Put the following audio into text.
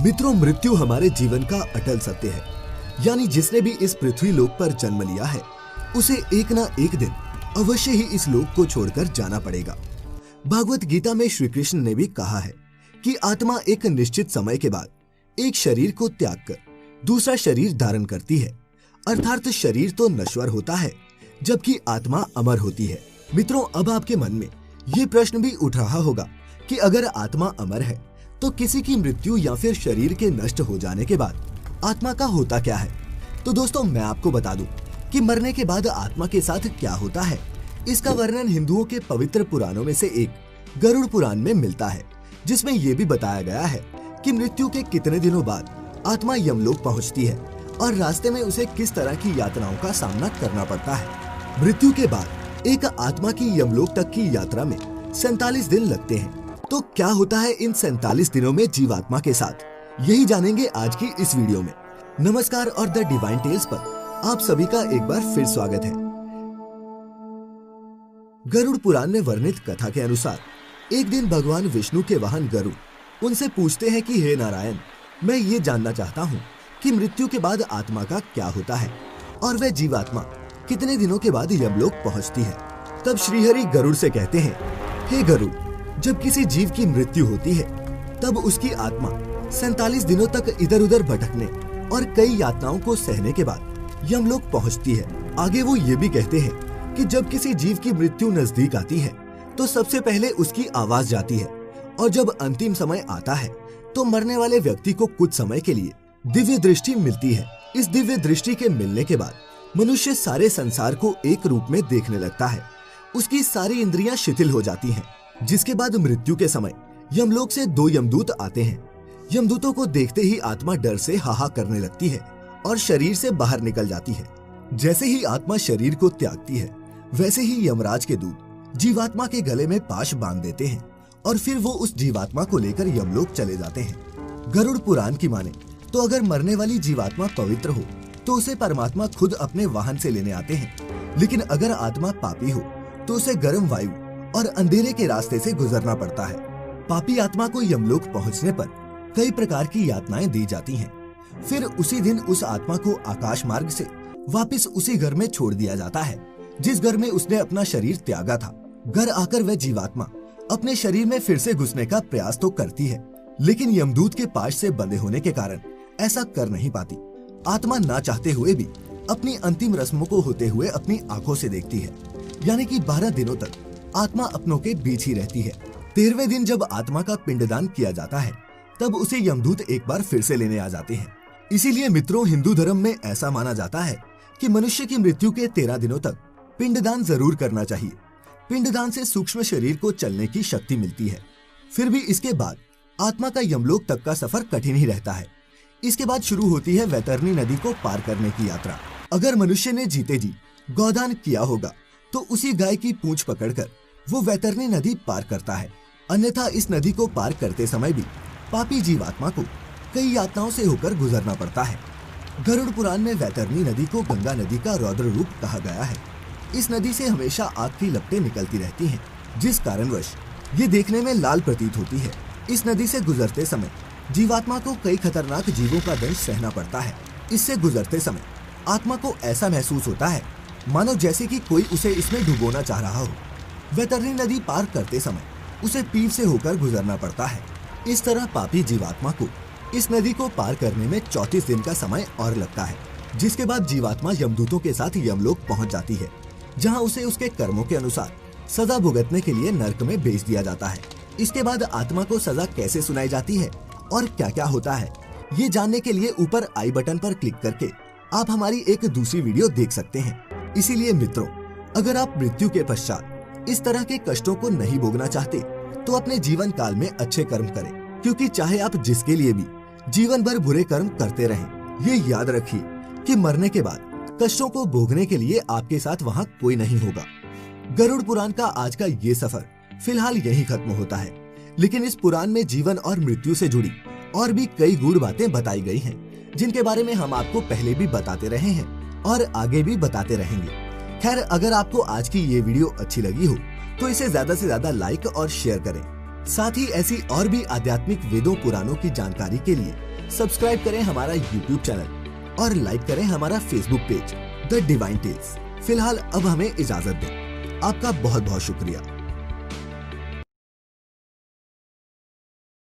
मित्रों, मृत्यु हमारे जीवन का अटल सत्य है। यानी जिसने भी इस पृथ्वी लोक पर जन्म लिया है उसे एक ना एक दिन अवश्य ही इस लोक को छोड़कर जाना पड़ेगा। भागवत गीता में श्री कृष्ण ने भी कहा है कि आत्मा एक निश्चित समय के बाद एक शरीर को त्याग कर दूसरा शरीर धारण करती है। अर्थात शरीर तो नश्वर होता है जबकि आत्मा अमर होती है। मित्रों, अब आपके मन में ये प्रश्न भी उठ रहा होगा कि अगर आत्मा अमर है तो किसी की मृत्यु या फिर शरीर के नष्ट हो जाने के बाद आत्मा का होता क्या है। तो दोस्तों, मैं आपको बता दूं कि मरने के बाद आत्मा के साथ क्या होता है। इसका वर्णन हिंदुओं के पवित्र पुराणों में से एक गरुड़ पुराण में मिलता है, जिसमें ये भी बताया गया है कि मृत्यु के कितने दिनों बाद आत्मा यमलोक पहुंचती है और रास्ते में उसे किस तरह की यातनाओं का सामना करना पड़ता है। मृत्यु के बाद एक आत्मा की यमलोक तक की यात्रा में 47 दिन लगते हैं। तो क्या होता है इन 47 दिनों में जीवात्मा के साथ, यही जानेंगे आज की इस वीडियो में। नमस्कार और द डिवाइन टेल्स पर आप सभी का एक बार फिर स्वागत है। गरुड़ पुराण में वर्णित कथा के अनुसार एक दिन भगवान विष्णु के वाहन गरुड़ उनसे पूछते हैं कि हे नारायण, मैं ये जानना चाहता हूँ कि मृत्यु के बाद आत्मा का क्या होता है और वह जीवात्मा कितने दिनों के बाद यमलोक पहुँचती है। तब श्रीहरि गरुड़ से कहते हैं, हे गरुड़, जब किसी जीव की मृत्यु होती है तब उसकी आत्मा 47 दिनों तक इधर उधर भटकने और कई यातनाओं को सहने के बाद यमलोक पहुंचती है। आगे वो ये भी कहते हैं कि जब किसी जीव की मृत्यु नजदीक आती है तो सबसे पहले उसकी आवाज जाती है और जब अंतिम समय आता है तो मरने वाले व्यक्ति को कुछ समय के लिए दिव्य दृष्टि मिलती है। इस दिव्य दृष्टि के मिलने के बाद मनुष्य सारे संसार को एक रूप में देखने लगता है। उसकी सारी इंद्रियां शिथिल हो जाती हैं, जिसके बाद मृत्यु के समय यमलोक से 2 यमदूत आते हैं। यमदूतों को देखते ही आत्मा डर से हाहा करने लगती है और शरीर से बाहर निकल जाती है। जैसे ही आत्मा शरीर को त्यागती है वैसे ही यमराज के दूत जीवात्मा के गले में पाश बांध देते हैं और फिर वो उस जीवात्मा को लेकर यमलोक चले जाते हैं। गरुड़ पुराण की माने तो अगर मरने वाली जीवात्मा पवित्र हो तो उसे परमात्मा खुद अपने वाहन से लेने आते हैं, लेकिन अगर आत्मा पापी हो तो उसे गर्म वायु और अंधेरे के रास्ते से गुजरना पड़ता है। पापी आत्मा को यमलोक पहुंचने पर कई प्रकार की यातनाएं दी जाती हैं। फिर उसी दिन उस आत्मा को आकाश मार्ग से वापस उसी घर में छोड़ दिया जाता है जिस घर में उसने अपना शरीर त्यागा था। घर आकर वह जीवात्मा अपने शरीर में फिर से घुसने का प्रयास तो करती है, लेकिन यमदूत के पाश से बंधे होने के कारण ऐसा कर नहीं पाती। आत्मा ना चाहते हुए भी अपनी अंतिम रस्मों को होते हुए अपनी आंखों से देखती है। यानी कि 12 दिनों तक आत्मा अपनों के बीच ही रहती है। 13वें दिन जब आत्मा का पिंडदान किया जाता है तब उसे यमदूत एक बार फिर से लेने आ जाते हैं। इसीलिए मित्रों, हिंदू धर्म में ऐसा माना जाता है कि मनुष्य की मृत्यु के 13 दिनों तक पिंडदान जरूर करना चाहिए। पिंडदान से सूक्ष्म शरीर को चलने की शक्ति मिलती है। फिर भी इसके बाद आत्मा का यमलोक तक का सफर कठिन ही रहता है। इसके बाद शुरू होती है वैतरणी नदी को पार करने की यात्रा। अगर मनुष्य ने जीते जी गौदान किया होगा तो उसी गाय की पूंछ पकड़कर वो वैतरणी नदी पार करता है। अन्यथा इस नदी को पार करते समय भी पापी जीवात्मा को कई यातनाओं से होकर गुजरना पड़ता है। गरुड़ पुराण में वैतरणी नदी को गंगा नदी का रौद्र रूप कहा गया है। इस नदी से हमेशा आग की लपटें निकलती रहती हैं, जिस कारणवश ये देखने में लाल प्रतीत होती है। इस नदी से गुजरते समय जीवात्मा को कई खतरनाक जीवों का दंश सहना पड़ता है। इससे गुजरते समय आत्मा को ऐसा महसूस होता है मानो जैसे कि कोई उसे इसमें डुबोना चाह रहा हो। वैतरणी नदी पार करते समय उसे पीर से होकर गुजरना पड़ता है। इस तरह पापी जीवात्मा को इस नदी को पार करने में 34 दिन का समय और लगता है, जिसके बाद जीवात्मा यमदूतों के साथ यमलोक पहुंच जाती है, जहां उसे उसके कर्मों के अनुसार सजा भुगतने के लिए नर्क में भेज दिया जाता है। इसके बाद आत्मा को सजा कैसे सुनाई जाती है और क्या क्या होता है, ये जानने के लिए ऊपर आई बटन पर क्लिक करके आप हमारी एक दूसरी वीडियो देख सकते हैं। इसीलिए मित्रों, अगर आप मृत्यु के पश्चात इस तरह के कष्टों को नहीं भोगना चाहते तो अपने जीवन काल में अच्छे कर्म करें, क्योंकि चाहे आप जिसके लिए भी जीवन भर बुरे कर्म करते रहें, ये याद रखिए कि मरने के बाद कष्टों को भोगने के लिए आपके साथ वहाँ कोई नहीं होगा। गरुड़ पुराण का आज का ये सफर फिलहाल यही खत्म होता है, लेकिन इस पुराण में जीवन और मृत्यु से जुड़ी और भी कई गूढ़ बातें बताई गई हैं, जिनके बारे में हम आपको पहले भी बताते रहे हैं और आगे भी बताते रहेंगे। खैर, अगर आपको आज की ये वीडियो अच्छी लगी हो तो इसे ज्यादा से ज्यादा लाइक और शेयर करें। साथ ही ऐसी और भी आध्यात्मिक वेदों पुराणों की जानकारी के लिए सब्सक्राइब करें हमारा YouTube चैनल और लाइक करें हमारा Facebook page the divine tales. फिलहाल अब हमें इजाजत दें। आपका बहुत बहुत शुक्रिया।